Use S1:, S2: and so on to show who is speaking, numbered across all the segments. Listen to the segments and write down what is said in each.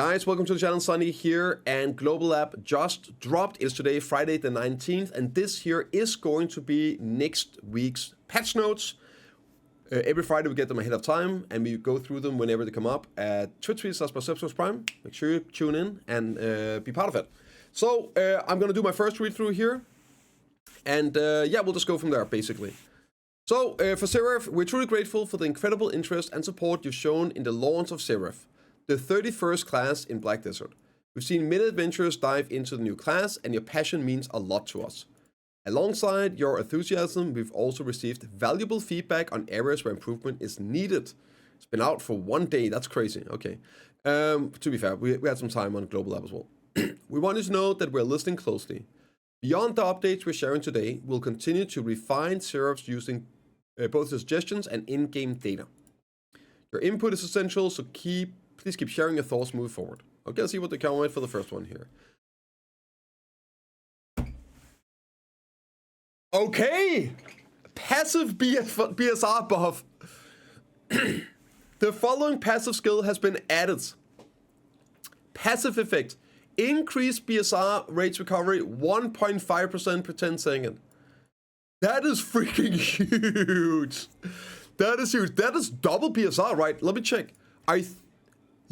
S1: Guys, welcome to the channel. Sunny here, and Global App just dropped. It's today, Friday the 19th, and this here is going to be next week's patch notes. Every Friday we get them ahead of time, and we go through them whenever they come up at Twitch.tv/Biceptimusprime. Make sure you tune in and be part of it. So I'm going to do my first read through here, and yeah, we'll just go from there, basically. So for Seraph, we're truly grateful for the incredible interest and support you've shown in the launch of Seraph, the 31st class in Black Desert. We've seen many adventurers dive into the new class, and your passion means a lot to us. Alongside your enthusiasm, we've also received valuable feedback on areas where improvement is needed. It's been out for 1 day. That's crazy. Okay. To be fair, we had some time on Global App as well. We want you to know that we're listening closely. Beyond the updates we're sharing today, we'll continue to refine Seraphs using both suggestions and in-game data. Your input is essential, so please keep sharing your thoughts moving forward. Okay, let's see what they come with for the first one here. Okay! Passive BSR buff. The following passive skill has been added. Passive effect. Increase BSR rates recovery 1.5% per 10 seconds. That is freaking huge. That is huge. That is double BSR, right? Let me check.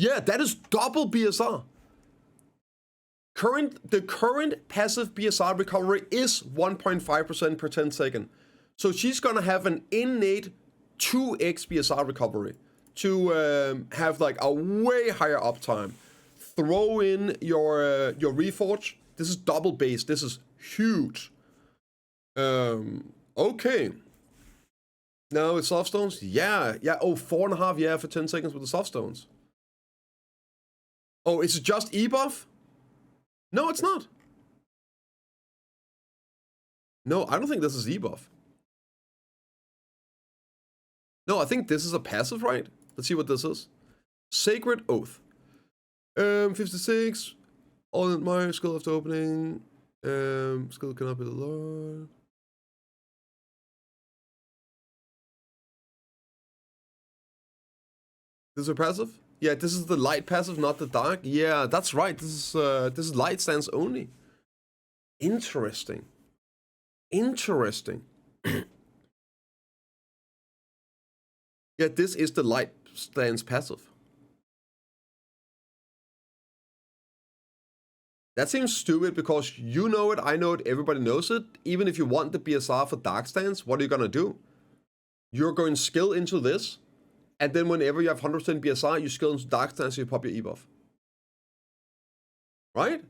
S1: Yeah, that is double BSR. The current passive BSR recovery is 1.5% per 10 seconds. So she's gonna have an innate 2x BSR recovery to have like a way higher uptime. Throw in your Reforge. This is double base. This is huge. Okay. Now it's soft stones. Yeah. Oh, 4.5. Yeah, for 10 seconds with the soft stones. Oh, is it just E buff? No, it's not. No, I don't think this is E buff. No, I think this is a passive, right? Let's see what this is. Sacred Oath. 56. All admire skill after opening. Skill cannot be lowered. This is a passive? Yeah, this is the light passive, not the dark. Yeah, that's right. This is light stance only. Interesting. Interesting. Yeah, this is the light stance passive. That seems stupid because you know it, I know it, everybody knows it. Even if you want the BSR for dark stance, what are you gonna do? You're going skill into this, and then whenever you have 100% BSR, you skill into dark stance, so you pop your E buff. Right?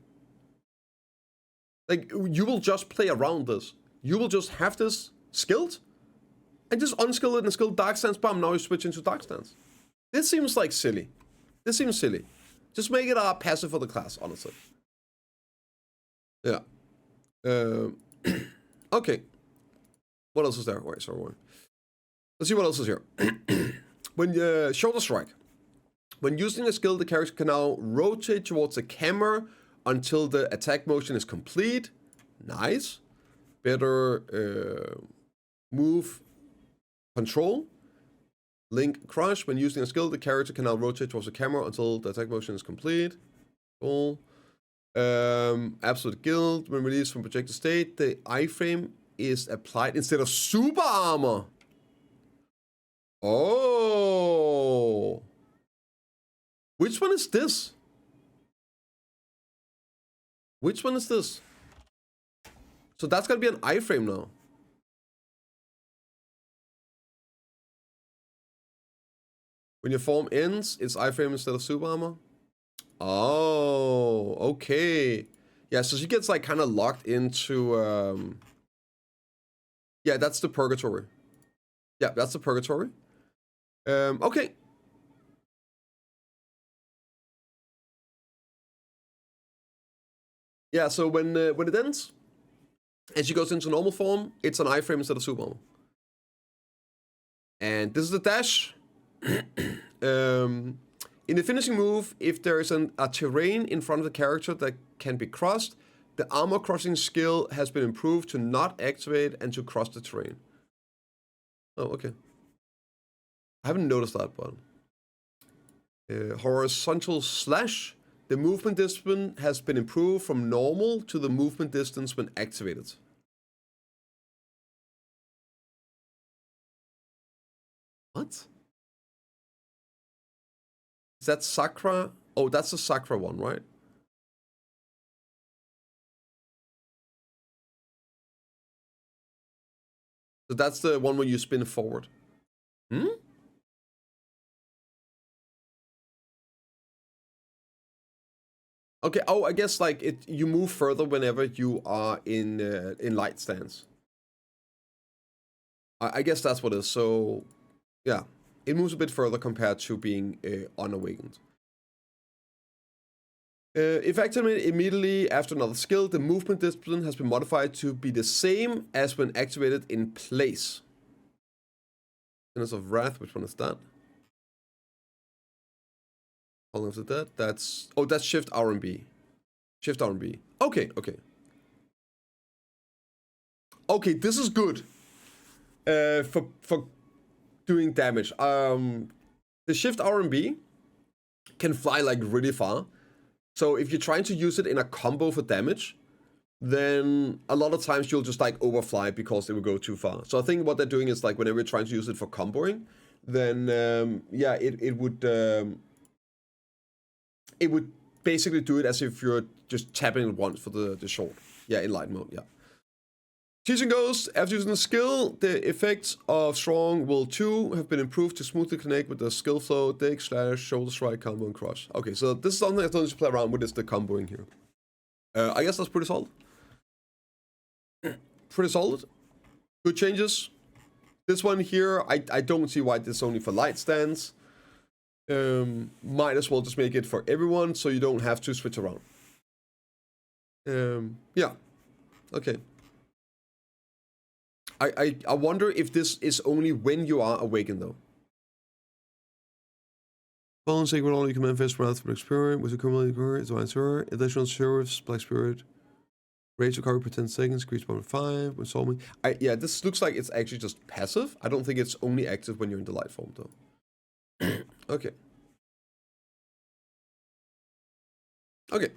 S1: Like, you will just play around this. You will just have this skilled, and just unskill it and skill dark stance, bam, now you switch into dark stance. This seems like silly. This seems silly. Just make it a passive for the class, honestly. Yeah. Okay. What else is there? Wait, sorry. Let's see what else is here. When shoulder strike. When using a skill, the character can now rotate towards the camera until the attack motion is complete. Nice. Better move control. Link crush. When using a skill, the character can now rotate towards the camera until the attack motion is complete. Cool. Absolute guild. When released from projected state, the iframe is applied instead of super armor. Oh. Which one is this? Which one is this? So that's gonna be an iframe now. When your form ends, it's iframe instead of super armor. Oh, okay. Yeah, so she gets like kind of locked into yeah, that's the purgatory. Yeah, that's the purgatory. Okay. Yeah, so when it ends and she goes into normal form, it's an iframe instead of super armor. And this is the dash. In the finishing move, if there is a terrain in front of the character that can be crossed, the armor crossing skill has been improved to not activate and to cross the terrain. Oh, okay. I haven't noticed that, but horizontal slash The movement discipline has been improved from normal to the movement distance when activated. What? Is that Sakura? Oh, that's the Sakura one, right? So that's the one where you spin forward. Hmm? Okay. Oh, I guess like you move further whenever you are in light stance. I guess that's what it is. So, yeah, it moves a bit further compared to being unawakened. If activated immediately after another skill, the movement discipline has been modified to be the same as when activated in place. Sentence of Wrath, which one is that? How long is that? That's Shift R and B. Shift R and B. Okay. Okay, this is good. For doing damage. The Shift R and B can fly like really far. So if you're trying to use it in a combo for damage, then a lot of times you'll just like overfly because it will go too far. So I think what they're doing is like whenever you're trying to use it for comboing, then yeah, it would basically do it as if you're just tapping it once for the short. Yeah, in light mode, yeah. Teaching goes, after using the skill, the effects of Strong Will 2 have been improved to smoothly connect with the skill flow, dig, slash, shoulder strike, combo, and crush. Okay, so this is something I don't need to play around with, is the comboing here. I guess that's pretty solid. Pretty solid. Good changes. This one here, I don't see why this is only for light stance. Might as well just make it for everyone so you don't have to switch around. Yeah. Okay. I wonder if this is only when you are awakened, though. Fallen Sacred only can manifest wrath from experience with accumulated courage, divine terror, additional sheriffs, black spirit, rage recovery for 10 seconds, increase 1.5, when solving. Yeah, this looks like it's actually just passive. I don't think it's only active when you're in the light form, though. Okay. Okay.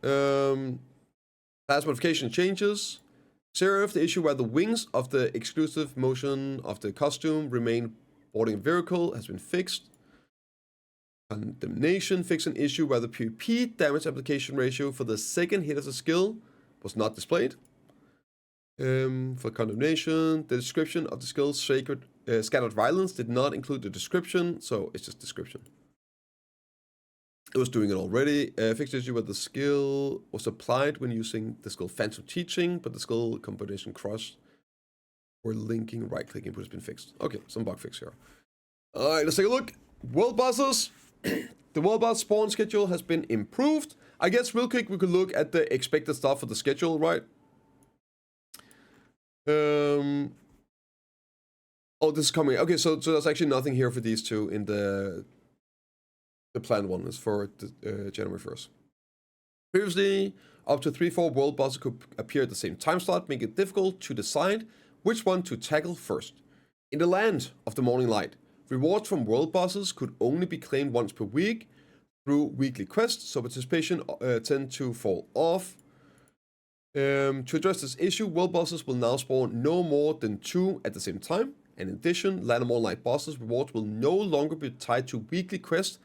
S1: Class modification changes. Seraph, the issue where the wings of the exclusive motion of the costume remain boarding a vehicle has been fixed. Condemnation, fix an issue where the PvP damage application ratio for the second hit of the skill was not displayed. For condemnation, the description of the skill's scattered violence did not include the description, so it's just description. It was doing it already. Fixed issue where the skill was applied when using the skill Phantom Teaching, but the skill combination cross or linking right-click input has been fixed. Okay, some bug fix here. Alright, let's take a look. World bosses. The WorldBoss spawn schedule has been improved. I guess real quick we could look at the expected stuff for the schedule, right? Oh, this is coming. Okay, so there's actually nothing here for these two in the planned one. Is for January 1st. Previously, up to 3-4 world bosses could appear at the same time slot, making it difficult to decide which one to tackle first. In the land of the morning light, rewards from world bosses could only be claimed once per week through weekly quests, so participation tend to fall off. To address this issue, world bosses will now spawn no more than 2 at the same time. And in addition, land of morning light bosses rewards will no longer be tied to weekly quests,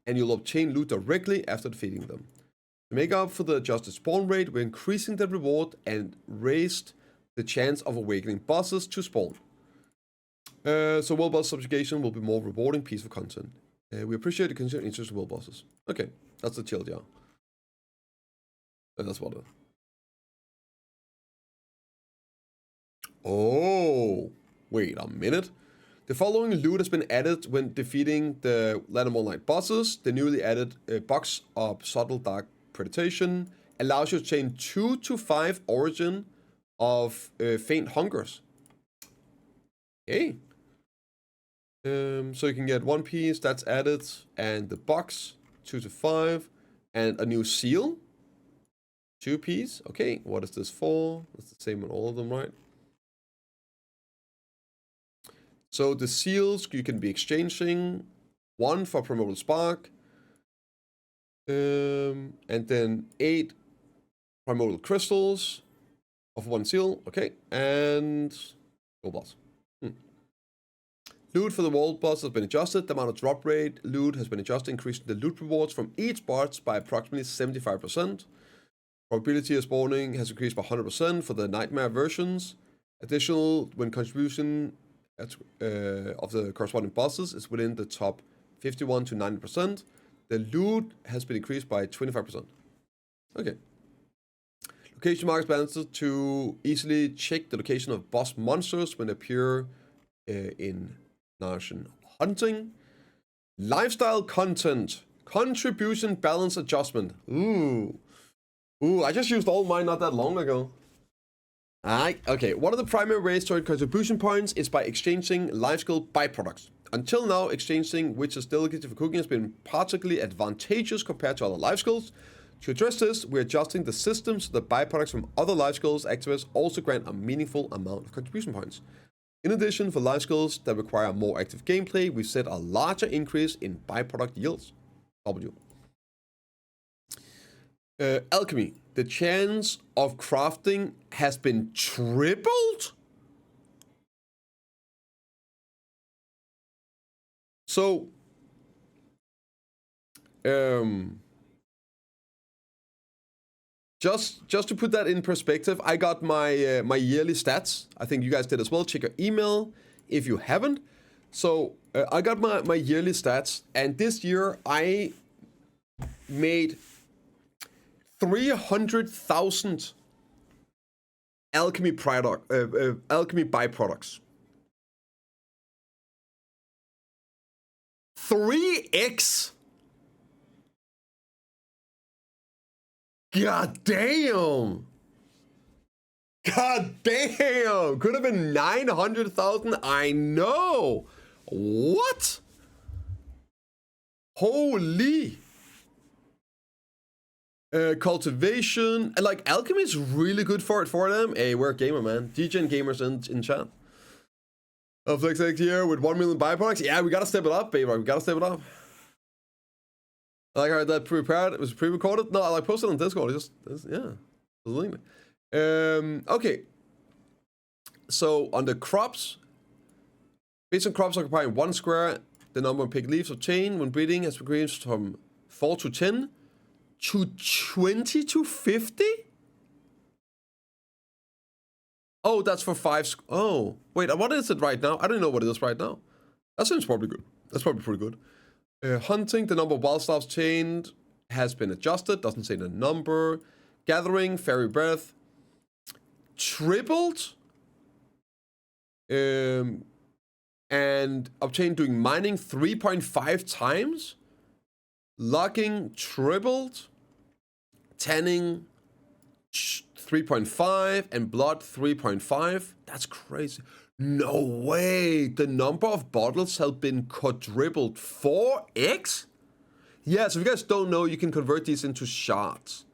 S1: and you'll obtain loot directly after defeating them. To make up for the adjusted spawn rate, we're increasing the reward and raised the chance of awakening bosses to spawn. So world boss subjugation will be more rewarding piece of content. We appreciate the continued interest in world bosses. Okay, that's the TLDR. That's WotR. Oh, wait a minute. The following loot has been added when defeating the Land of Morning Light bosses. The newly added box of subtle dark predation allows you to chain 2 to 5 origin of faint hungers. Okay. So you can get 1 piece that's added, and the box 2 to 5, and a new seal 2 piece. Okay, what is this for? It's the same on all of them, right? So the seals you can be exchanging 1 for Primordial Spark, And then 8 primordial crystals of 1 seal. Okay, and WorldBoss. Loot for the WorldBoss has been adjusted. The amount of drop rate loot has been adjusted, increasing the loot rewards from each boss by approximately 75%. Probability of spawning has increased by 100% for the nightmare versions. Additional, when contribution of the corresponding bosses is within the top 51 to 90%, the loot has been increased by 25%. Okay. Location marks balanced to easily check the location of boss monsters when they appear in Narration hunting. Lifestyle content. Contribution balance adjustment. Ooh, I just used all mine not that long ago. Alright, okay. One of the primary ways to earn contribution points is by exchanging life skill byproducts. Until now, exchanging witch's delicacy for cooking has been particularly advantageous compared to other life skills. To address this, we're adjusting the system so that byproducts from other life skills activists also grant a meaningful amount of contribution points. In addition, for life skills that require more active gameplay, we've set a larger increase in byproduct yields. W. Alchemy. The chance of crafting has been tripled? So, just to put that in perspective, I got my my yearly stats. I think you guys did as well. Check your email if you haven't. So I got my yearly stats, and this year I made 300,000 alchemy byproducts. 3x. God damn. God damn. Could have been 900,000. I know. What? Holy. Cultivation. And like alchemy is really good for them. Hey, we're a gamer, man. DGen gamers in chat. Flex next year with 1 million byproducts. Yeah, we gotta step it up, baby. We gotta step it up. I like how that prepared. It was pre-recorded. No, I like posted on Discord. It's yeah. Okay. So on the crops, based on crops occupying 1 square, the number of picked leaves obtained when breeding has increased from 4 to 10 to 20 to 50. Oh, that's for 5. Oh, wait. What is it right now? I don't know what it is right now. That seems probably good. That's probably pretty good. Hunting, the number of wild stars chained has been adjusted. Doesn't say the number. Gathering, fairy breath, tripled. And obtained doing mining 3.5 times. Logging, tripled. Tanning, 3.5. And blood, 3.5. That's crazy. No way! The number of bottles have been quadrupled. 4x? Yeah, so if you guys don't know, you can convert these into shops.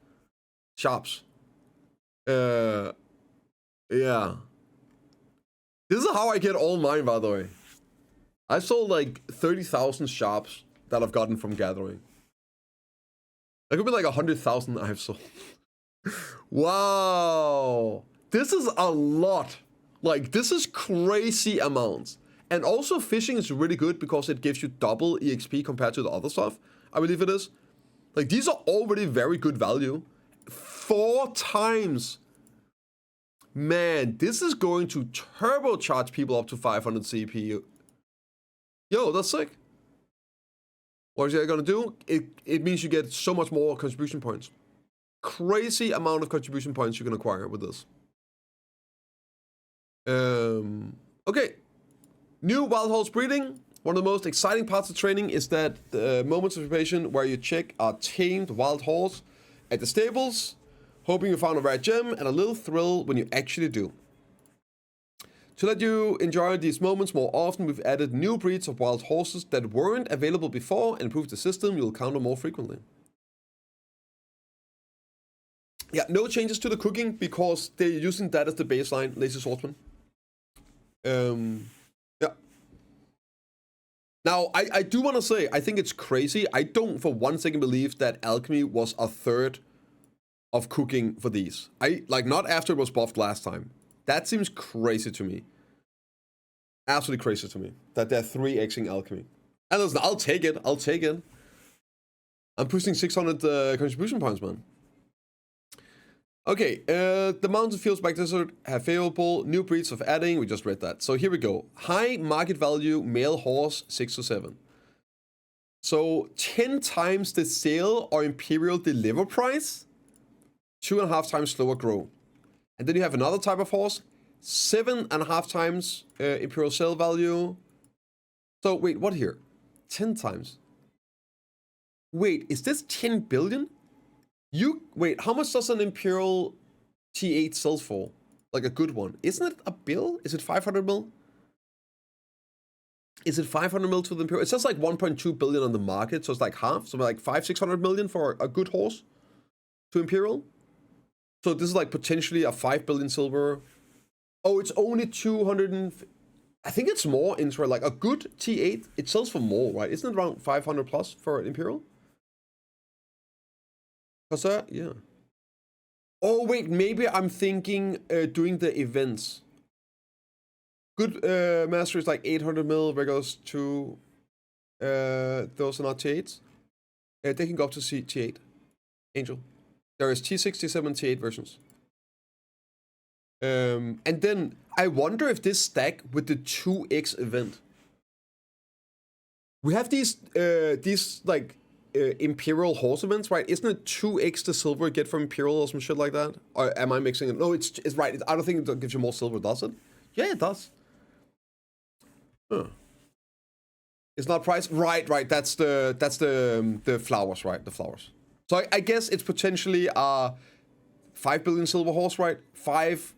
S1: Yeah. This is how I get all mine, by the way. I sold like 30,000 shops that I've gotten from gathering. That could be like 100,000 I've sold. Wow! This is a lot. Like, this is crazy amounts. And also, fishing is really good because it gives you double EXP compared to the other stuff. I believe it is. Like, these are already very good value. 4 times. Man, this is going to turbocharge people up to 500 CP. Yo, that's sick. What is that gonna do? It means you get so much more contribution points. Crazy amount of contribution points you can acquire with this. Okay. New wild horse breeding. One of the most exciting parts of training is that the moments of preparation where you check a tamed wild horse at the stables, hoping you found a rare gem, and a little thrill when you actually do. To let you enjoy these moments more often, we've added new breeds of wild horses that weren't available before and improve the system you'll encounter more frequently. Yeah, no changes to the cooking because they're using that as the baseline, Lazy Swordsman. Yeah. Now, I do want to say, I think it's crazy. I don't for one second believe that alchemy was a third of cooking for these. Not after it was buffed last time. That seems crazy to me. Absolutely crazy to me. That they're 3xing alchemy. And listen, I'll take it. I'll take it. I'm pushing 600 contribution points, man. Okay, the mountain fields back desert have favorable new breeds of adding. We just read that. So here we go. High market value male horse 6 to 7. So 10 times the sale or imperial deliver price, 2.5 times slower grow. And then you have another type of horse, 7.5 times imperial sale value. So wait, what here? 10 times. Wait, is this 10 billion? Wait, how much does an Imperial T8 sell for? Like a good one. Isn't it a bill? Is it 500 mil? Is it 500 mil to the Imperial? It says like 1.2 billion on the market, so it's like half. So like 600 million for a good horse to Imperial. So this is like potentially a 5 billion silver. Oh, it's only 200 I think it's more into like a good T8. It sells for more, right? Isn't it around 500 plus for an Imperial? What's that? Yeah. Oh, wait, maybe I'm thinking doing the events. Good master is like 800 mil, regulars to those are not T8s. They can go up to T8. Angel. There is T6, T7, T8 versions. And then I wonder if this stack with the 2x event. We have these like Imperial horse events, right? Isn't it 2x the silver you get from Imperial or some shit like that? Or am I mixing it? No, it's right. I don't think it gives you more silver, does it? Yeah, it does. Huh. It's not price. Right. That's the flowers, right? The flowers. So I guess it's potentially a 5 billion silver horse, right? 5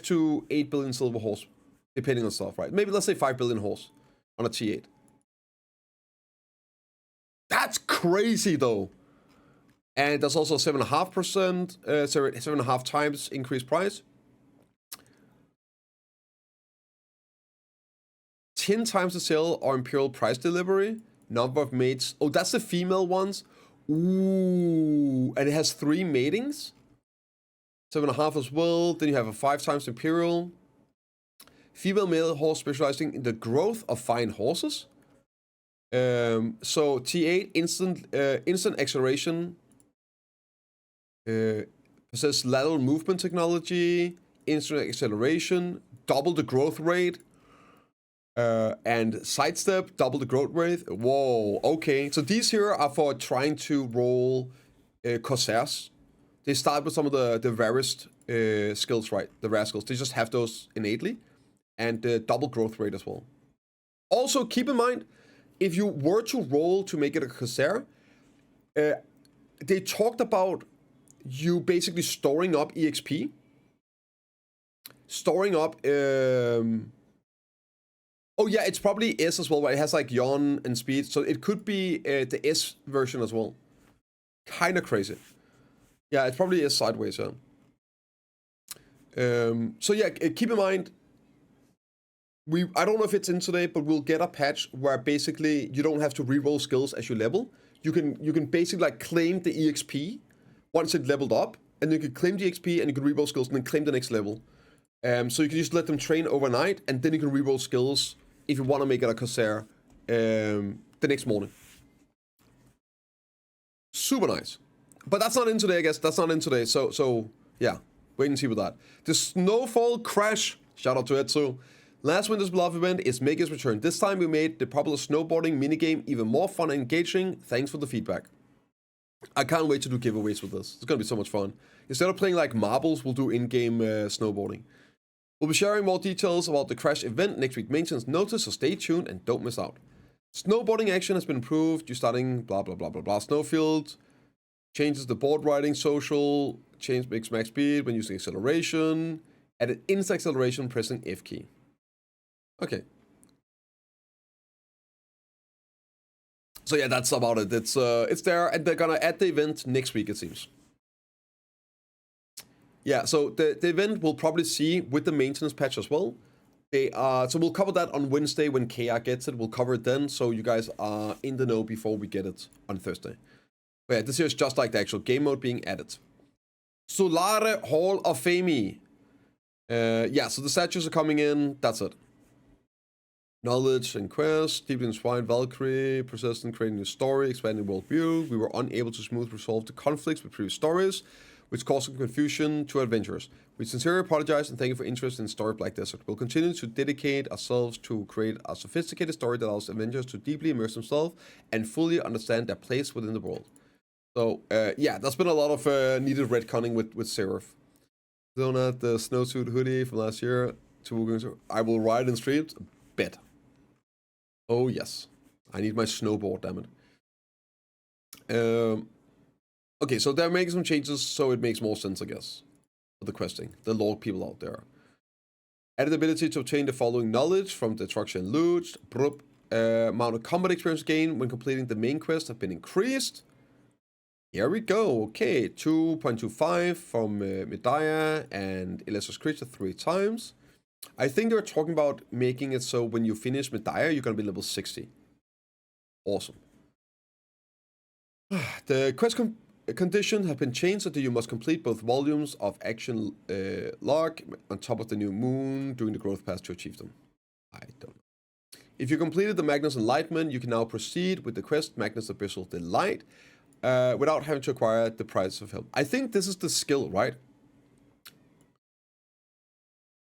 S1: to 8 billion silver horse, depending on stuff, right? Maybe let's say 5 billion horse on a T8. That's crazy though. And there's also 7.5%, 7.5 times increased price. 10 times the sale or imperial price delivery. Number of mates. Oh, that's the female ones. Ooh, and it has 3 matings. 7.5 as well. Then you have a 5 times imperial. Female male horse specializing in the growth of fine horses. So T8 instant acceleration. Possess lateral movement technology, instant acceleration, double the growth rate, and sidestep, double the growth rate. Whoa, okay. So these here are for trying to roll Corsairs. They start with some of the rarest skills, right? The rare skills. They just have those innately. And double growth rate as well. Also, keep in mind, if you were to roll to make it a Corsair, they talked about you basically storing up EXP. Storing up... Oh yeah, it's probably S as well, right? It has like yawn and speed, so it could be the S version as well. Kind of crazy. Yeah, it's probably S sideways, yeah. So yeah, keep in mind, I don't know if it's in today, but we'll get a patch where basically you don't have to reroll skills as you level. You can basically like claim the EXP once it leveled up, and you can claim the EXP and you can reroll skills and then claim the next level. So you can just let them train overnight, and then you can reroll skills if you want to make it a Corsair the next morning. Super nice. But that's not in today, I guess. That's not in today. So yeah, wait and see with that. The Snowfall Crash. Shout out to Etsu. Last winter's beloved event is making its return. This time we made the popular snowboarding minigame even more fun and engaging. Thanks for the feedback. I can't wait to do giveaways with this. It's gonna be so much fun. Instead of playing like marbles, we'll do in-game snowboarding. We'll be sharing more details about the Crash event next week maintenance notice, so stay tuned and don't miss out. Snowboarding action has been improved. You're starting blah blah blah blah blah. Snowfield changes the board riding social. Change makes max speed when using acceleration. Added instant acceleration pressing F key. Okay. So yeah, that's about it. It's there, and they're gonna add the event next week, it seems. Yeah, so the event we'll probably see with the maintenance patch as well. So we'll cover that on Wednesday when KR gets it. We'll cover it then, so you guys are in the know before we get it on Thursday. But yeah, this here is just like the actual game mode being added. Solare Hall of Fame. Yeah, so the statues are coming in. That's it. Knowledge and quest, deeply inspired Valkyrie, persistent, creating a story, expanding world view. We were unable to smoothly resolve the conflicts with previous stories, which caused some confusion to adventurers. We sincerely apologize and thank you for interest in story Black Desert. We'll continue to dedicate ourselves to create a sophisticated story that allows adventurers to deeply immerse themselves and fully understand their place within the world. So, yeah, there's been a lot of needed retconning with Seraph. Donut, the snowsuit hoodie from last year. I will ride in streams. Bet. Oh, yes. I need my snowboard, damn it. Okay, so they're making some changes so it makes more sense, I guess. For the questing. The lore people out there. Added ability to obtain the following knowledge from destruction and loot. Amount of combat experience gained when completing the main quest have been increased. Here we go. Okay, 2.25 from Medaya and Illustrious Creature 3 times. I think they're talking about making it so when you finish Medaya, you're going to be level 60. Awesome. The quest conditions have been changed so that you must complete both volumes of action log on top of the new moon during the growth path to achieve them. I don't know. If you completed the Magnus Enlightenment, you can now proceed with the quest Magnus Abyssal Delight without having to acquire the Prize of Help. I think this is the skill, right?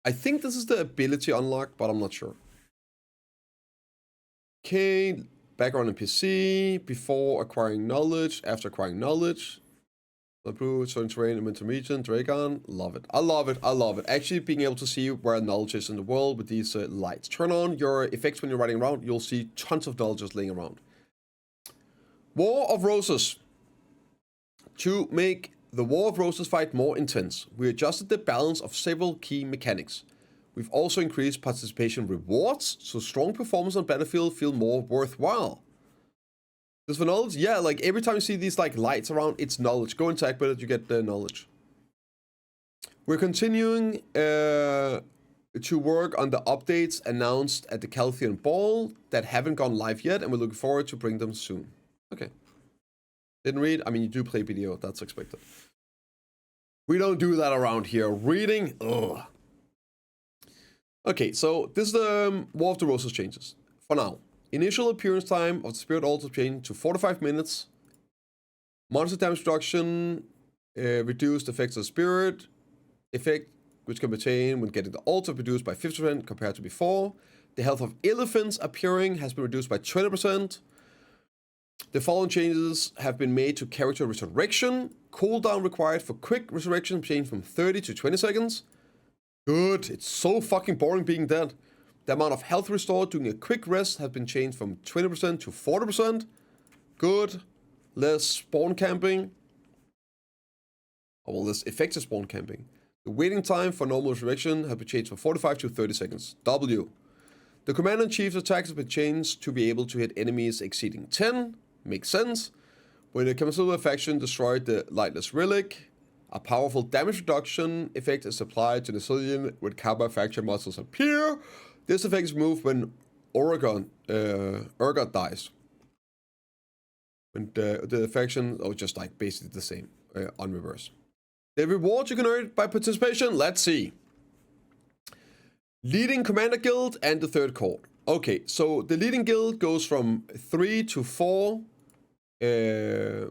S1: I think this is the ability unlock, but I'm not sure. Okay, background in PC, before acquiring knowledge, after acquiring knowledge. Blue, certain terrain, momentum region, Dragon, love it. I love it, I love it. Actually being able to see where knowledge is in the world with these lights. Turn on your effects when you're riding around, you'll see tons of knowledge just laying around. War of Roses. To make the War of Roses fight more intense, we adjusted the balance of several key mechanics. We've also increased participation rewards, so strong performance on battlefield feel more worthwhile. This for knowledge? Yeah, like every time you see these like lights around, it's knowledge. Go and tag with it, you get the knowledge. We're continuing to work on the updates announced at the Caltheon Ball that haven't gone live yet, and we're looking forward to bring them soon. Okay. Didn't read? I mean, you do play BDO, that's expected. We don't do that around here. Reading? Ugh. Okay, so this is the War of the Roses changes. For now, initial appearance time of the Spirit Altar changed to 45 minutes. Monster damage reduction, reduced effects of Spirit. Effect, which can be obtained when getting the altar reduced by 50% compared to before. The health of elephants appearing has been reduced by 20%. The following changes have been made to character resurrection. Cooldown required for quick resurrection changed from 30 to 20 seconds. Good, it's so fucking boring being dead. The amount of health restored during a quick rest has been changed from 20% to 40%. Good. Less spawn camping. Oh, well, less effective spawn camping. The waiting time for normal resurrection has been changed from 45 to 30 seconds. W. The Commander-in-Chief's attacks have been changed to be able to hit enemies exceeding 10. Makes sense. When the Kamasula faction destroyed the Lightless Relic, a powerful damage reduction effect is applied to the civilian with Kaba faction muscles appear. This effect is removed when Urgot dies. When the faction, just like basically the same on reverse. The reward you can earn by participation, let's see. Leading Commander Guild and the Third Court. Okay, so the Leading Guild goes from 3 to 4. Is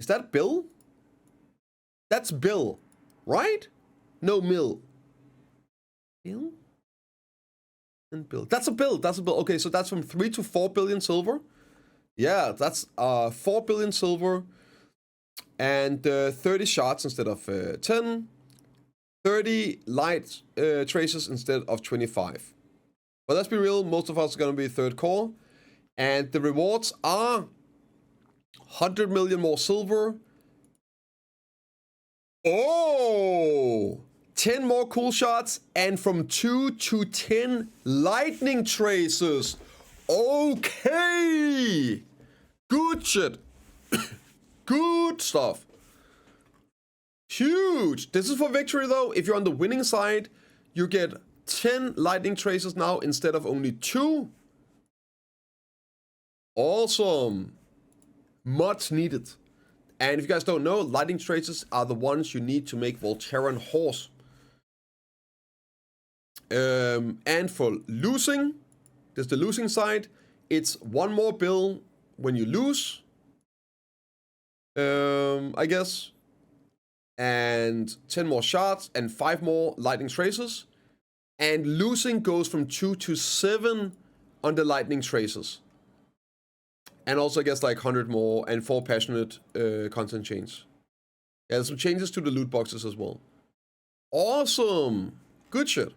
S1: that Bill? That's Bill, right? No, Mill. Bill? And Bill. That's a Bill. That's a Bill. Okay, so that's from 3 to 4 billion silver. Yeah, that's 4 billion silver. And 30 shots instead of 10. 30 light traces instead of 25. But let's be real, most of us are going to be third core. And the rewards are 100 million more silver. Oh! 10 more cool shots. And from 2 to 10 lightning traces. Okay! Good shit. Good stuff. Huge. This is for victory though. If you're on the winning side, you get 10 lightning traces now instead of only 2. Awesome. Much needed. And if you guys don't know, lightning traces are the ones you need to make Volterran Horse. And for losing, there's the losing side. It's 1 more bill when you lose, I guess. And 10 more shots and 5 more lightning traces. And losing goes from 2 to 7 on the lightning traces. And also, I guess, like 100 more and 4 passionate content change. Yeah, there's some changes to the loot boxes as well. Awesome. Good shit.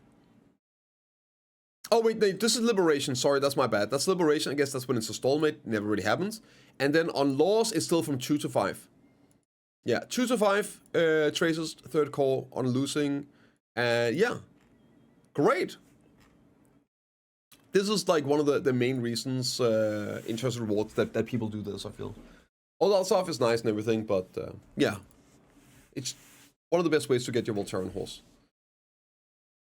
S1: Oh, wait, this is Liberation. Sorry, that's my bad. That's Liberation. I guess that's when it's a stalemate. Never really happens. And then on Laws, it's still from 2 to 5. Yeah, 2 to 5 traces, 3rd core on losing. Yeah. Great. This is like one of the main reasons in terms of rewards that people do this, I feel. All that stuff is nice and everything, but yeah. It's one of the best ways to get your Volterran Horse.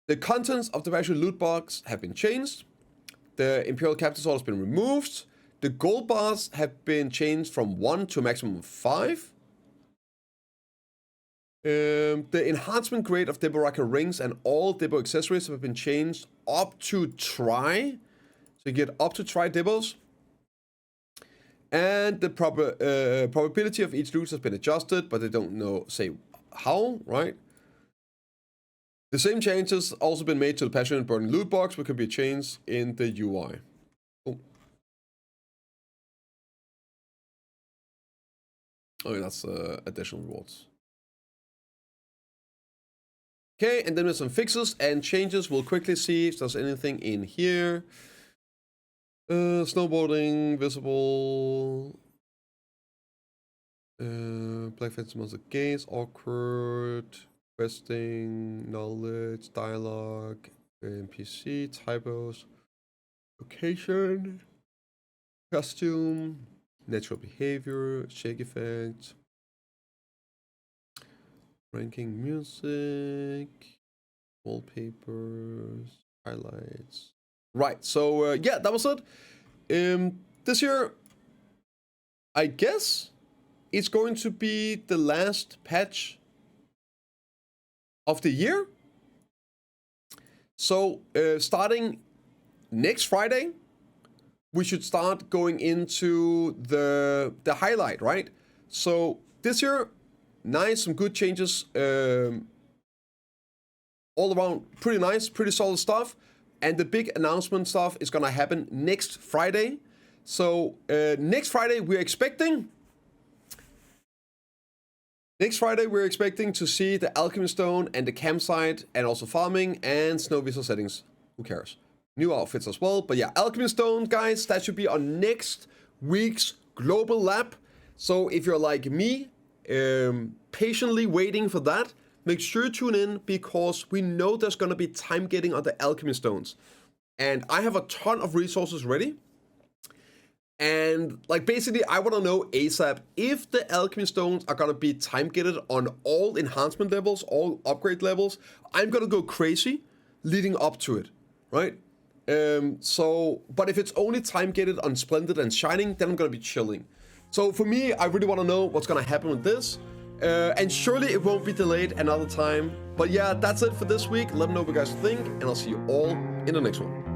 S1: The contents of the Passion loot box have been changed. The Imperial Captain Sword has been removed. The gold bars have been changed from 1 to a maximum of 5. The enhancement grade of Deboraka rings and all Debo accessories have been changed up to try. So you get up to try Debos. And the probability of each loot has been adjusted, but they don't say how, right? The same changes also been made to the Passionate Burning loot box, which could be changed in the UI. Oh, okay, that's additional rewards. Okay, and then there's some fixes and changes. We'll quickly see if there's anything in here. Snowboarding, visible. Black Fence Monster Gaze, awkward. Questing, knowledge, dialogue, NPC, typos, location, costume, natural behavior, shake effect, ranking music, wallpapers, highlights. Right, so yeah, that was it. This year, I guess it's going to be the last patch of the year. So starting next Friday, we should start going into the highlight, right? So this year, nice, some good changes all around, pretty nice, pretty solid stuff. And the big announcement stuff is gonna happen next Friday. So next Friday we're expecting to see the Alchemy Stone and the campsite and also farming and snow visual settings. Who cares? New outfits as well. But yeah, Alchemy Stone, guys, that should be on next week's Global Lab. So if you're like me, patiently waiting for that, make sure to tune in because we know there's going to be time getting on the Alchemy Stones. And I have a ton of resources ready. And like basically I want to know ASAP if the Alchemy Stones are going to be time gated on all enhancement levels, all upgrade levels. I'm going to go crazy leading up to it, right? But if it's only time gated on Splendid and Shining, then I'm going to be chilling. So for me, I really want to know what's going to happen with this. And surely it won't be delayed another time. But yeah, that's it for this week. Let me know what you guys think, and I'll see you all in the next one.